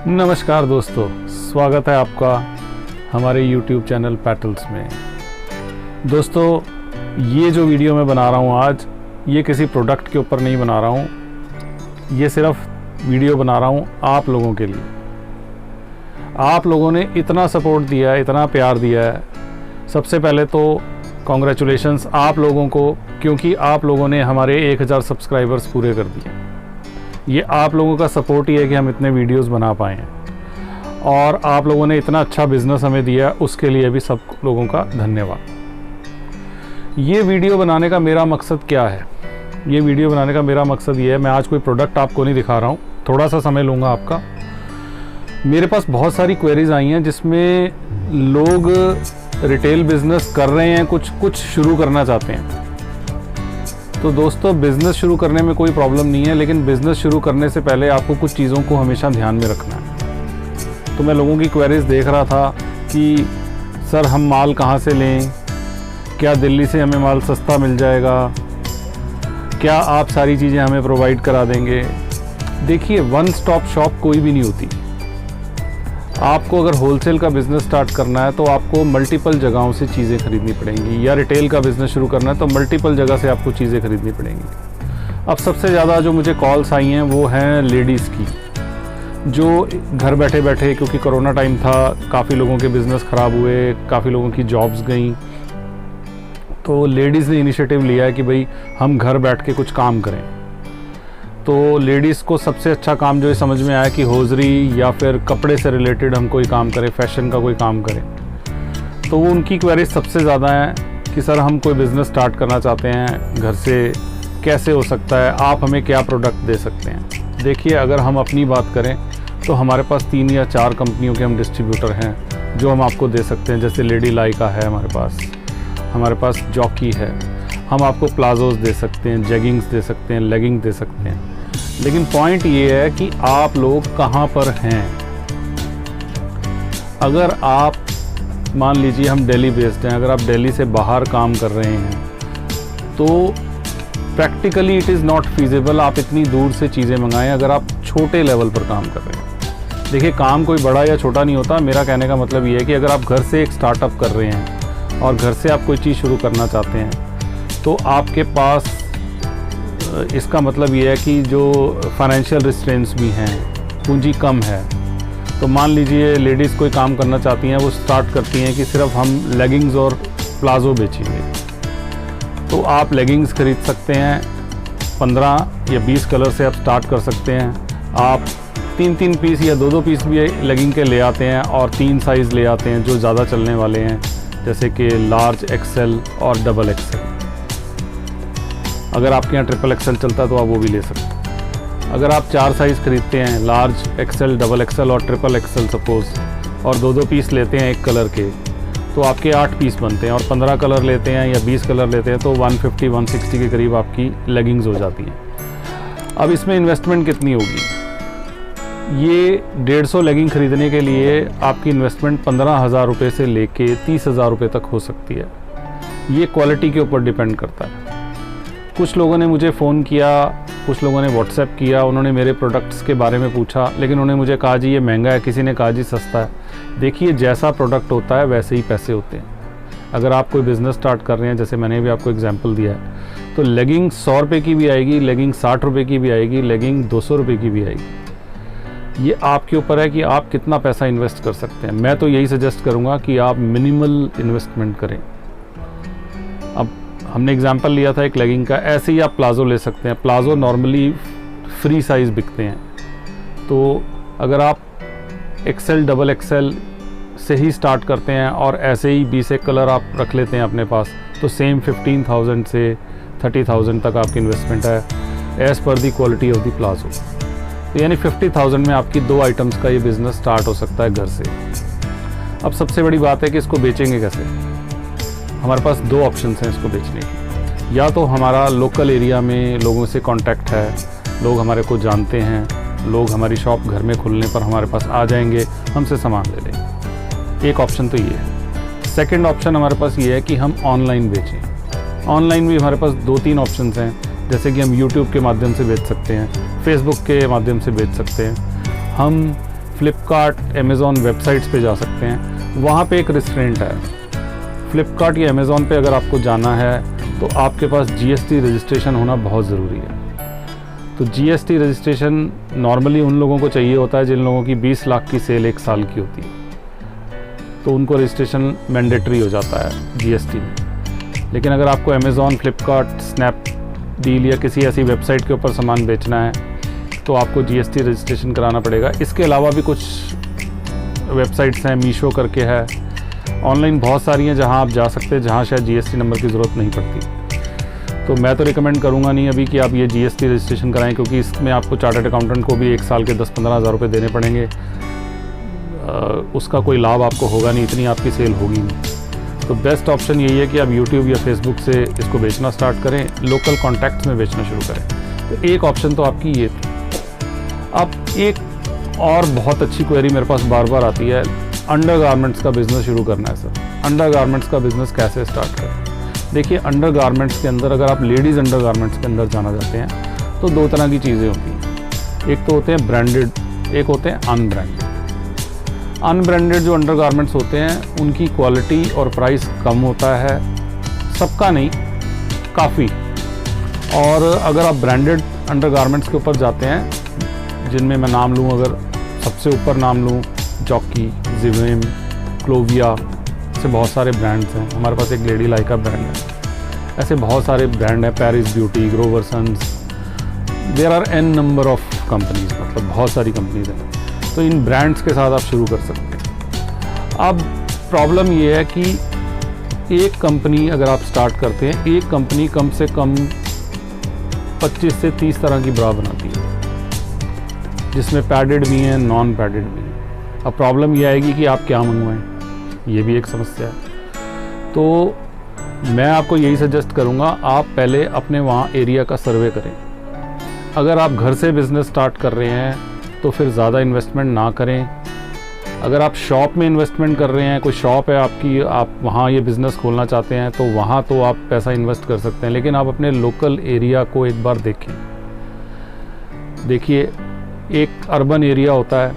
नमस्कार दोस्तों, स्वागत है आपका हमारे YouTube चैनल पैटल्स में। दोस्तों, ये जो वीडियो मैं बना रहा हूँ आज, ये किसी प्रोडक्ट के ऊपर नहीं बना रहा हूँ। ये सिर्फ वीडियो बना रहा हूँ आप लोगों के लिए। आप लोगों ने इतना सपोर्ट दिया है, इतना प्यार दिया है। सबसे पहले तो कॉन्ग्रेचुलेशंस आप लोगों को, क्योंकि आप लोगों ने हमारे 1000 सब्सक्राइबर्स पूरे कर दिए। ये आप लोगों का सपोर्ट ही है कि हम इतने वीडियोस बना पाए हैं, और आप लोगों ने इतना अच्छा बिज़नेस हमें दिया, उसके लिए भी सब लोगों का धन्यवाद। ये वीडियो बनाने का मेरा मकसद क्या है? ये वीडियो बनाने का मेरा मकसद ये है, मैं आज कोई प्रोडक्ट आपको नहीं दिखा रहा हूँ, थोड़ा सा समय लूँगा आपका। मेरे पास बहुत सारी क्वेरीज आई हैं जिसमें लोग रिटेल बिज़नेस कर रहे हैं, कुछ शुरू करना चाहते हैं। तो दोस्तों, बिज़नेस शुरू करने में कोई प्रॉब्लम नहीं है, लेकिन बिज़नेस शुरू करने से पहले आपको कुछ चीज़ों को हमेशा ध्यान में रखना है। तो मैं लोगों की क्वेरीज देख रहा था कि सर हम माल कहाँ से लें, क्या दिल्ली से हमें माल सस्ता मिल जाएगा, क्या आप सारी चीज़ें हमें प्रोवाइड करा देंगे। देखिए, वन स्टॉप शॉप कोई भी नहीं होती। आपको अगर होलसेल का बिज़नेस स्टार्ट करना है तो आपको मल्टीपल जगहों से चीज़ें खरीदनी पड़ेंगी, या रिटेल का बिज़नेस शुरू करना है तो मल्टीपल जगह से आपको चीज़ें खरीदनी पड़ेंगी। अब सबसे ज़्यादा जो मुझे कॉल्स आई हैं वो हैं लेडीज़ की, जो घर बैठे बैठे, क्योंकि कोरोना टाइम था, काफ़ी लोगों के बिज़नेस ख़राब हुए, काफ़ी लोगों की जॉब्स गई, तो लेडीज़ ने इनिशिएटिव लिया है कि भाई हम घर बैठ के कुछ काम करें। तो लेडीज़ को सबसे अच्छा काम जो ये समझ में आया कि होजरी या फिर कपड़े से रिलेटेड हम कोई काम करें, फैशन का कोई काम करें। तो वो उनकी क्वेरी सबसे ज़्यादा है कि सर हम कोई बिज़नेस स्टार्ट करना चाहते हैं घर से, कैसे हो सकता है, आप हमें क्या प्रोडक्ट दे सकते हैं। देखिए, अगर हम अपनी बात करें तो हमारे पास 3 या 4 कंपनियों के हम डिस्ट्रीब्यूटर हैं जो हम आपको दे सकते हैं। जैसे लेडी लाइका है हमारे पास जॉकी है, हम आपको प्लाजोस दे सकते हैं, जेगिंग्स दे सकते हैं, लेगिंग दे सकते हैं। लेकिन पॉइंट ये है कि आप लोग कहाँ पर हैं। अगर आप मान लीजिए हम दिल्ली बेस्ड हैं, अगर आप दिल्ली से बाहर काम कर रहे हैं तो practically it is not feasible आप इतनी दूर से चीज़ें मंगाएं अगर आप छोटे लेवल पर काम कर रहे हैं। देखिए, काम कोई बड़ा या छोटा नहीं होता। मेरा कहने का मतलब ये है कि अगर आप घर से एक स्टार्टअप कर रहे हैं और घर से आप कोई चीज़ शुरू करना चाहते हैं तो आपके पास इसका मतलब ये है कि जो फाइनेंशियल रिस्ट्रेंट्स भी हैं, पूंजी कम है। तो मान लीजिए लेडीज़ कोई काम करना चाहती हैं, वो स्टार्ट करती हैं कि सिर्फ हम लेगिंग्स और प्लाजो बेचेंगे। तो आप लेगिंग्स खरीद सकते हैं, 15 या 20 कलर से आप स्टार्ट कर सकते हैं। आप 3-3 पीस या 2-2 पीस भी लेगिंग के ले आते हैं, और 3 साइज़ ले आते हैं जो ज़्यादा चलने वाले हैं, जैसे कि लार्ज, एक्सेल और डबल एक्सेल। अगर आपके यहाँ ट्रिपल एक्सेल चलता है तो आप वो भी ले सकते हैं। अगर आप 4 साइज़ खरीदते हैं, लार्ज, एक्सेल, डबल एक्सेल और ट्रिपल एक्सेल सपोज़, और 2-2 पीस लेते हैं एक कलर के, तो आपके 8 पीस बनते हैं। और 15 कलर लेते हैं या 20 कलर लेते हैं तो 150-160 के करीब आपकी लेगिंग्स हो जाती हैं। अब इसमें इन्वेस्टमेंट कितनी होगी? ये 150 लेगिंग ख़रीदने के लिए आपकी इन्वेस्टमेंट 15,000 रुपये से लेके 30,000 रुपये तक हो सकती है। ये क्वालिटी के ऊपर डिपेंड करता है। कुछ लोगों ने मुझे फ़ोन किया, कुछ लोगों ने व्हाट्सएप किया, उन्होंने मेरे प्रोडक्ट्स के बारे में पूछा, लेकिन उन्होंने मुझे कहा जी ये महंगा है, किसी ने कहा जी सस्ता है। देखिए, जैसा प्रोडक्ट होता है वैसे ही पैसे होते हैं। अगर आप कोई बिज़नेस स्टार्ट कर रहे हैं, जैसे मैंने भी आपको एग्जांपल दिया है, तो लेगिंग 100 रुपये की भी आएगी, लेगिंग 60 रुपये की भी आएगी, लेगिंग 200 रुपये की भी आएगी। ये आपके ऊपर है कि आप कितना पैसा इन्वेस्ट कर सकते हैं। मैं तो यही सजेस्ट करूँगा कि आप मिनिमल इन्वेस्टमेंट करें। अब हमने एग्जांपल लिया था एक लेगिंग का, ऐसे ही आप प्लाजो ले सकते हैं। प्लाजो नॉर्मली फ्री साइज़ बिकते हैं, तो अगर आप एक्सेल, डबल एक्सेल से ही स्टार्ट करते हैं और ऐसे ही 20 एक कलर आप रख लेते हैं अपने पास, तो सेम 15,000 से 30,000 तक आपकी इन्वेस्टमेंट है as per the quality of the palazzo. तो यानी 50,000 में आपकी 2 आइटम्स का ये बिज़नेस स्टार्ट हो सकता है घर से। अब सबसे बड़ी बात है कि इसको बेचेंगे कैसे। हमारे पास 2 ऑप्शंस हैं इसको बेचने की। या तो हमारा लोकल एरिया में लोगों से कांटेक्ट है, लोग हमारे को जानते हैं, लोग हमारी शॉप घर में खुलने पर हमारे पास आ जाएंगे, हमसे सामान ले लेंगे। एक ऑप्शन तो ये है। सेकंड ऑप्शन हमारे पास ये है कि हम ऑनलाइन बेचें। ऑनलाइन भी हमारे पास 2-3 ऑप्शंस हैं, जैसे कि हम यूट्यूब के माध्यम से बेच सकते हैं, फेसबुक के माध्यम से बेच सकते हैं, हम फ्लिपकार्ट अमेज़ॉन वेबसाइट्स पे जा सकते हैं, वहाँ पे एक रिस्ट्रेंट है। फ्लिपकार्ट या अमेज़ॉन पे अगर आपको जाना है तो आपके पास जीएसटी रजिस्ट्रेशन होना बहुत ज़रूरी है। तो जीएसटी रजिस्ट्रेशन नॉर्मली उन लोगों को चाहिए होता है जिन लोगों की 20 लाख की सेल 1 साल की होती है, तो उनको रजिस्ट्रेशन मैंडेटरी हो जाता है जीएसटी में। लेकिन अगर आपको अमेज़ॉन, फ्लिपकार्ट, स्नैपडील या किसी ऐसी वेबसाइट के ऊपर सामान बेचना है तो आपको जीएसटी रजिस्ट्रेशन कराना पड़ेगा। इसके अलावा भी कुछ वेबसाइट्स हैं, मीशो करके है, ऑनलाइन बहुत सारी हैं जहां आप जा सकते हैं, जहां शायद जीएसटी नंबर की ज़रूरत नहीं पड़ती। तो मैं तो रिकमेंड करूंगा नहीं अभी कि आप ये जीएसटी रजिस्ट्रेशन कराएं, क्योंकि इसमें आपको चार्टर्ड अकाउंटेंट को भी 1 साल के 10-15 हज़ार रुपये देने पड़ेंगे। उसका कोई लाभ आपको होगा नहीं, इतनी आपकी सेल होगी नहीं। तो बेस्ट ऑप्शन यही है कि आप यूट्यूब या फेसबुक से इसको बेचना स्टार्ट करें, लोकल कॉन्टैक्ट्स में बेचना शुरू करें। तो एक ऑप्शन तो आपकी ये थी। अब एक और बहुत अच्छी क्वेरी मेरे पास बार बार आती है, अंडर गारमेंट्स का बिज़नेस शुरू करना है सर, अंडर गारमेंट्स का बिज़नेस कैसे स्टार्ट करें। देखिए, अंडर गारमेंट्स के अंदर अगर आप लेडीज़ अंडर गारमेंट्स के अंदर जाना चाहते हैं तो 2 तरह की चीज़ें होती हैं। एक तो होते हैं ब्रांडेड, एक होते हैं अनब्रांडेड। अनब्रांडेड जो अंडर गारमेंट्स होते हैं उनकी क्वालिटी और प्राइस कम होता है, सबका नहीं, काफ़ी। और अगर आप ब्रांडेड अंडर गारमेंट्स के ऊपर जाते हैं, जिनमें मैं नाम लूँ, अगर सबसे ऊपर नाम लूँ, जॉकी, जिवेम, क्लोविया, ऐसे बहुत सारे ब्रांड्स हैं। हमारे पास एक लेडी लाइका ब्रांड है, ऐसे बहुत सारे ब्रांड हैं, Paris beauty, Grover sons, there are n number of companies, मतलब बहुत सारी कंपनीज हैं। तो इन ब्रांड्स के साथ आप शुरू कर सकते हैं। अब प्रॉब्लम ये है कि एक कंपनी अगर आप स्टार्ट करते हैं, एक कंपनी कम से कम 25 से 30 तरह की ब्रा बनाती है, जिसमें पैडेड भी हैं, नॉन पैडेड भी हैं। अब प्रॉब्लम ये आएगी कि आप क्या मंगवाएं, ये भी एक समस्या है। तो मैं आपको यही सजेस्ट करूँगा, आप पहले अपने वहाँ एरिया का सर्वे करें। अगर आप घर से बिज़नेस स्टार्ट कर रहे हैं तो फिर ज़्यादा इन्वेस्टमेंट ना करें। अगर आप शॉप में इन्वेस्टमेंट कर रहे हैं, कोई शॉप है आपकी, आप वहाँ ये बिज़नेस खोलना चाहते हैं, तो वहाँ तो आप पैसा इन्वेस्ट कर सकते हैं। लेकिन आप अपने लोकल एरिया को एक बार देखें। देखिए, एक अर्बन एरिया होता है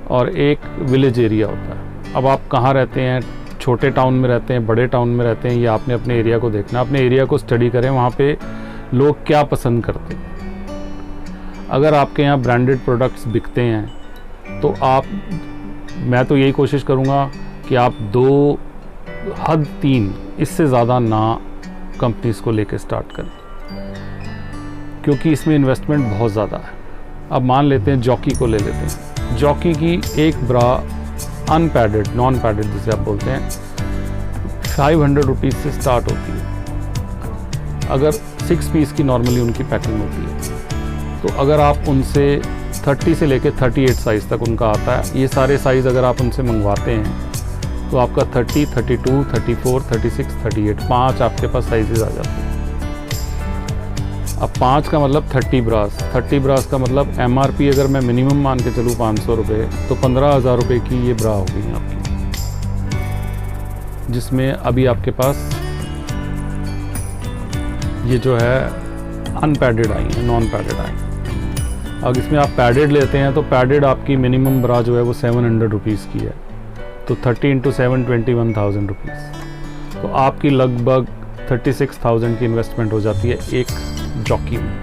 और एक विलेज एरिया होता है। अब आप कहाँ रहते हैं, छोटे टाउन में रहते हैं, बड़े टाउन में रहते हैं, ये आपने अपने एरिया को देखना, अपने एरिया को स्टडी करें, वहाँ पे लोग क्या पसंद करते हैं। अगर आपके यहाँ ब्रांडेड प्रोडक्ट्स बिकते हैं तो मैं तो यही कोशिश करूँगा कि आप 2 हद 3 इससे ज़्यादा ना कंपनीज़ को लेकर स्टार्ट करें, क्योंकि इसमें इन्वेस्टमेंट बहुत ज़्यादा है। अब मान लेते हैं जॉकी को ले लेते हैं। जॉकी की एक ब्रा अनपैडेड, नॉन पैडेड जिसे आप बोलते हैं, 500 रुपीज़ से स्टार्ट होती है। अगर 6 पीस की नॉर्मली उनकी पैकिंग होती है, तो अगर आप उनसे 30 से लेकर 38 साइज़ तक उनका आता है, ये सारे साइज़ अगर आप उनसे मंगवाते हैं तो आपका 30, 32, 34, 36, 38 5 आपके पास साइजेज़ आ जाते हैं। अब 5 का मतलब 30 ब्रास का मतलब MRP अगर मैं मिनिमम मान के चलूँ 500 रुपये, तो 15,000 रुपये की ये ब्रा हो गई आपकी, जिसमें अभी आपके पास ये जो है अनपैडेड आई है, नॉन पैडेड आई। अब इसमें आप पैडेड लेते हैं तो पैडेड आपकी मिनिमम ब्रा जो है वो 700 रुपीज़ की है, तो 30 × 7 21,000 रुपीज़। तो आपकी लगभग 36,000 की इन्वेस्टमेंट हो जाती है एक जॉकी में।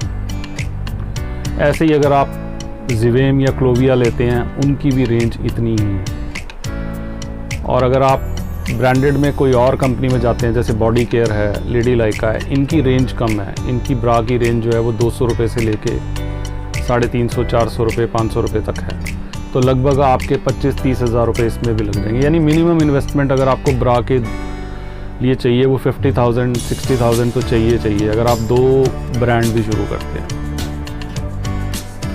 ऐसे ही अगर आप जिवेम या क्लोविया लेते हैं, उनकी भी रेंज इतनी ही है। और अगर आप ब्रांडेड में कोई और कंपनी में जाते हैं, जैसे बॉडी केयर है, लेडी लाइका है, इनकी रेंज कम है। इनकी ब्रा की रेंज जो है वो 200 रुपये से लेके 350, 400 रुपये, 500 रुपये तक है। तो लगभग आपके 25-30 हज़ार रुपये इसमें भी लग जाएंगे। यानी मिनिमम इन्वेस्टमेंट अगर आपको ब्रा के लिए चाहिए वो 50,000, 60,000 तो चाहिए अगर आप 2 ब्रांड भी शुरू करते हैं।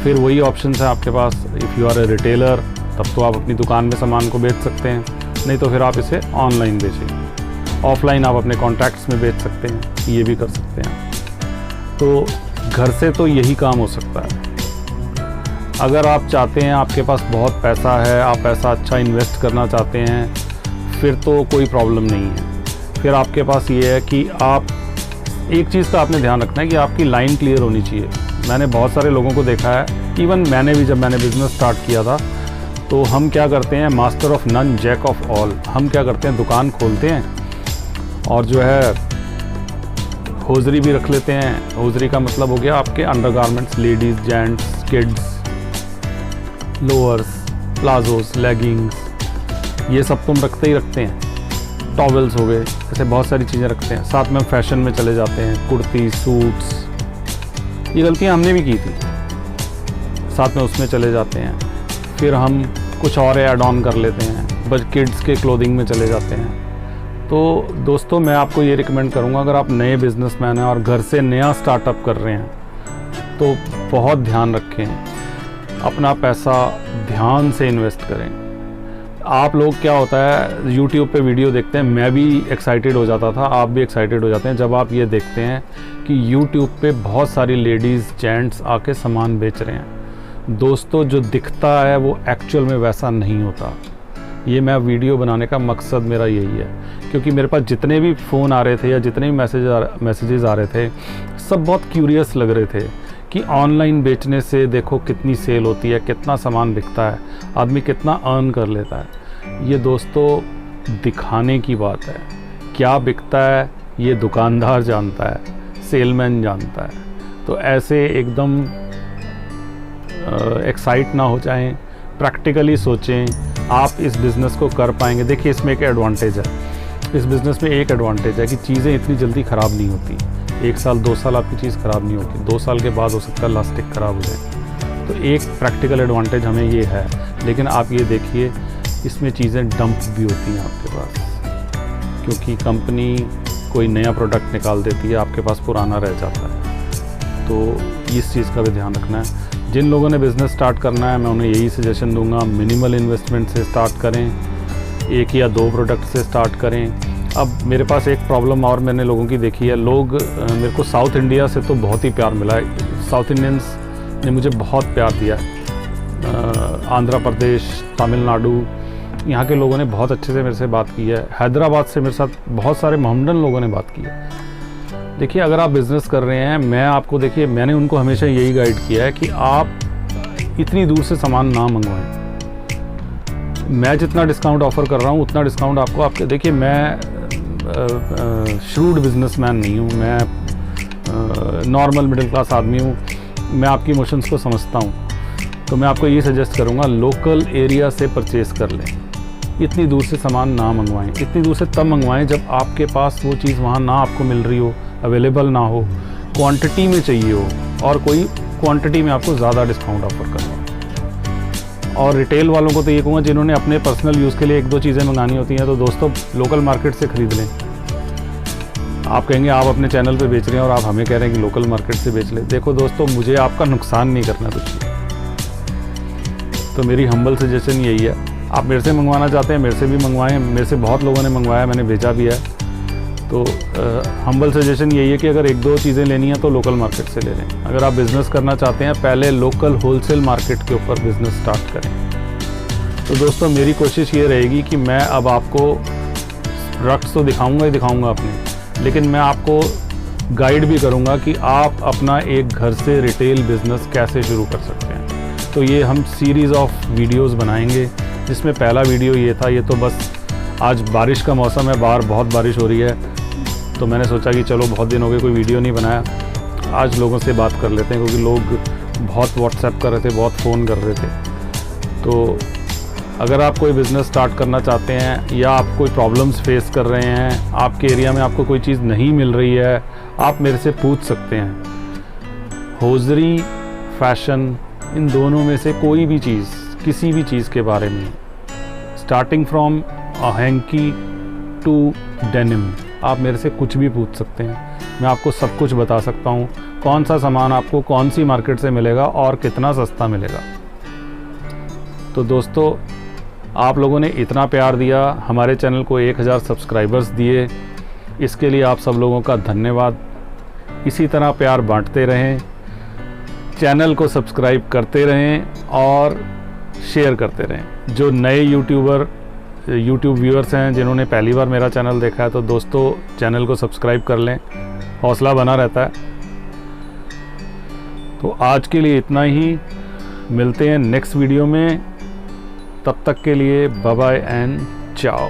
फिर वही ऑप्शन है आपके पास। If you are a retailer, तब तो आप अपनी दुकान में सामान को बेच सकते हैं, नहीं तो फिर आप इसे ऑनलाइन बेचेंगे। ऑफलाइन आप अपने कॉन्टैक्ट्स में बेच सकते हैं, ये भी कर सकते हैं। तो घर से तो यही काम हो सकता है। अगर आप चाहते हैं, आपके पास बहुत पैसा है, आप पैसा अच्छा इन्वेस्ट करना चाहते हैं, फिर तो कोई प्रॉब्लम नहीं है। फिर आपके पास ये है कि आप एक चीज़ का आपने ध्यान रखना है कि आपकी लाइन क्लियर होनी चाहिए। मैंने बहुत सारे लोगों को देखा है, इवन मैंने भी, जब मैंने बिज़नेस स्टार्ट किया था तो हम क्या करते हैं, master of none jack of all, हम क्या करते हैं दुकान खोलते हैं और जो है होजरी भी रख लेते हैं। होजरी का मतलब हो गया आपके undergarments, ladies, gents, kids, lowers, palazzos, leggings, ये सब तुम रखते ही रखते हैं। टॉवेल्स हो गए, ऐसे बहुत सारी चीज़ें रखते हैं। साथ में फैशन में चले जाते हैं, कुर्ती, सूट्स, ये गलतियाँ हमने भी की थी, साथ में उसमें चले जाते हैं। फिर हम कुछ और ऐड ऑन कर लेते हैं, बस किड्स के क्लोथिंग में चले जाते हैं। तो दोस्तों मैं आपको ये रिकमेंड करूँगा, अगर आप नए बिजनेसमैन हैं और घर से नया स्टार्टअप कर रहे हैं तो बहुत ध्यान रखें, अपना पैसा ध्यान से इन्वेस्ट करें। आप लोग क्या होता है YouTube पे वीडियो देखते हैं, मैं भी एक्साइटेड हो जाता था, आप भी एक्साइटेड हो जाते हैं जब आप ये देखते हैं कि YouTube पे बहुत सारी लेडीज़, जेंट्स आके सामान बेच रहे हैं। दोस्तों जो दिखता है वो एक्चुअल में वैसा नहीं होता। ये मैं वीडियो बनाने का मकसद मेरा यही है, क्योंकि मेरे पास जितने भी फ़ोन आ रहे थे या जितने भी मैसेजेस आ रहे थे, सब बहुत क्यूरियस लग रहे थे कि ऑनलाइन बेचने से देखो कितनी सेल होती है, कितना सामान बिकता है, आदमी कितना अर्न कर लेता है। ये दोस्तों दिखाने की बात है, क्या बिकता है ये दुकानदार जानता है, सेलमैन जानता है। तो ऐसे एकदम एक्साइट ना हो जाएं, प्रैक्टिकली सोचें आप इस बिज़नेस को कर पाएंगे। देखिए इसमें एक एडवांटेज है, इस बिज़नेस में एक एडवांटेज है कि चीज़ें इतनी जल्दी ख़राब नहीं होती। 1 साल 2 साल आपकी चीज़ ख़राब नहीं होती, 2 साल के बाद हो सकता है लास्टिक ख़राब हो जाए। तो एक प्रैक्टिकल एडवांटेज हमें ये है। लेकिन आप ये देखिए इसमें चीज़ें डंप भी होती हैं आपके पास, क्योंकि कंपनी कोई नया प्रोडक्ट निकाल देती है, आपके पास पुराना रह जाता है। तो इस चीज़ का भी ध्यान रखना है। जिन लोगों ने बिज़नेस स्टार्ट करना है मैं उन्हें यही सजेशन दूंगा, मिनिमल इन्वेस्टमेंट से स्टार्ट करें, 1 या 2 प्रोडक्ट से स्टार्ट करें। अब मेरे पास एक प्रॉब्लम और मैंने लोगों की देखी है, लोग मेरे को साउथ इंडिया से तो बहुत ही प्यार मिला है, साउथ इंडियंस ने मुझे बहुत प्यार दिया। आंध्र प्रदेश, तमिलनाडु, यहाँ के लोगों ने बहुत अच्छे से मेरे से बात की है। हैदराबाद से मेरे साथ बहुत सारे मोहम्मडन लोगों ने बात की है। देखिए अगर आप बिज़नेस कर रहे हैं, मैं आपको देखिए मैंने उनको हमेशा यही गाइड किया है कि आप इतनी दूर से सामान ना मंगवाएं। मैं जितना डिस्काउंट ऑफ़र कर रहा हूँ उतना डिस्काउंट आपको आपके देखिए मैं श्रूड बिजनेसमैन नहीं हूँ, मैं नॉर्मल मिडिल क्लास आदमी हूँ, मैं आपकी इमोशंस को समझता हूँ। तो मैं आपको ये सजेस्ट करूँगा लोकल एरिया से परचेज़ कर लें, इतनी दूर से सामान ना मंगवाएं। इतनी दूर से तब मंगवाएं जब आपके पास वो चीज़ वहाँ ना आपको मिल रही हो, अवेलेबल ना हो, क्वांटिटी में चाहिए हो और कोई क्वांटिटी में आपको ज़्यादा डिस्काउंट ऑफर करना हो। और रिटेल वालों को तो ये कहूँगा जिन्होंने अपने पर्सनल यूज़ के लिए 1-2 चीज़ें मंगानी होती हैं तो दोस्तों लोकल मार्केट से ख़रीद लें। आप कहेंगे आप अपने चैनल पे बेच रहे हैं और आप हमें कह रहे हैं कि लोकल मार्केट से बेच लें। देखो दोस्तों मुझे आपका नुकसान नहीं करना कुछ भी, तो मेरी हम्बल सजेशन यही है, आप मेरे से मंगवाना चाहते हैं मेरे से भी मंगवाएं। मेरे से बहुत लोगों ने मंगवाया, मैंने भेजा भी है। तो हम्बल सजेशन यही है कि अगर 1-2 चीज़ें लेनी है तो लोकल मार्केट से ले लें। अगर आप बिज़नेस करना चाहते हैं पहले लोकल होलसेल मार्केट के ऊपर बिज़नेस स्टार्ट करें। तो दोस्तों मेरी कोशिश ये रहेगी कि मैं अब आपको प्रोडक्ट्स तो दिखाऊंगा ही दिखाऊंगा अपने, लेकिन मैं आपको गाइड भी करूंगा कि आप अपना एक घर से रिटेल बिज़नेस कैसे शुरू कर सकते हैं। तो ये हम सीरीज़ ऑफ वीडियोज़ बनाएंगे, जिसमें पहला वीडियो ये था। ये तो बस आज बारिश का मौसम है, बाहर बहुत बारिश हो रही है, तो मैंने सोचा कि चलो बहुत दिन हो गए कोई वीडियो नहीं बनाया, आज लोगों से बात कर लेते हैं, क्योंकि लोग बहुत व्हाट्सएप कर रहे थे, बहुत फ़ोन कर रहे थे। तो अगर आप कोई बिज़नेस स्टार्ट करना चाहते हैं या आप कोई प्रॉब्लम्स फेस कर रहे हैं, आपके एरिया में आपको कोई चीज़ नहीं मिल रही है, आप मेरे से पूछ सकते हैं। होजरी, फैशन, इन दोनों में से कोई भी चीज़, किसी भी चीज़ के बारे में, starting from a hanky to denim, आप मेरे से कुछ भी पूछ सकते हैं। मैं आपको सब कुछ बता सकता हूँ, कौन सा सामान आपको कौन सी मार्केट से मिलेगा और कितना सस्ता मिलेगा। तो दोस्तों आप लोगों ने इतना प्यार दिया, हमारे चैनल को 1000 सब्सक्राइबर्स दिए, इसके लिए आप सब लोगों का धन्यवाद। इसी तरह प्यार बांटते रहें, चैनल को सब्सक्राइब करते रहें और शेयर करते रहें। जो नए यूट्यूब व्यूअर्स हैं जिन्होंने पहली बार मेरा चैनल देखा है, तो दोस्तों चैनल को सब्सक्राइब कर लें, हौसला बना रहता है। तो आज के लिए इतना ही, मिलते हैं नेक्स्ट वीडियो में। तब तक के लिए बाय बाय एंड चाओ।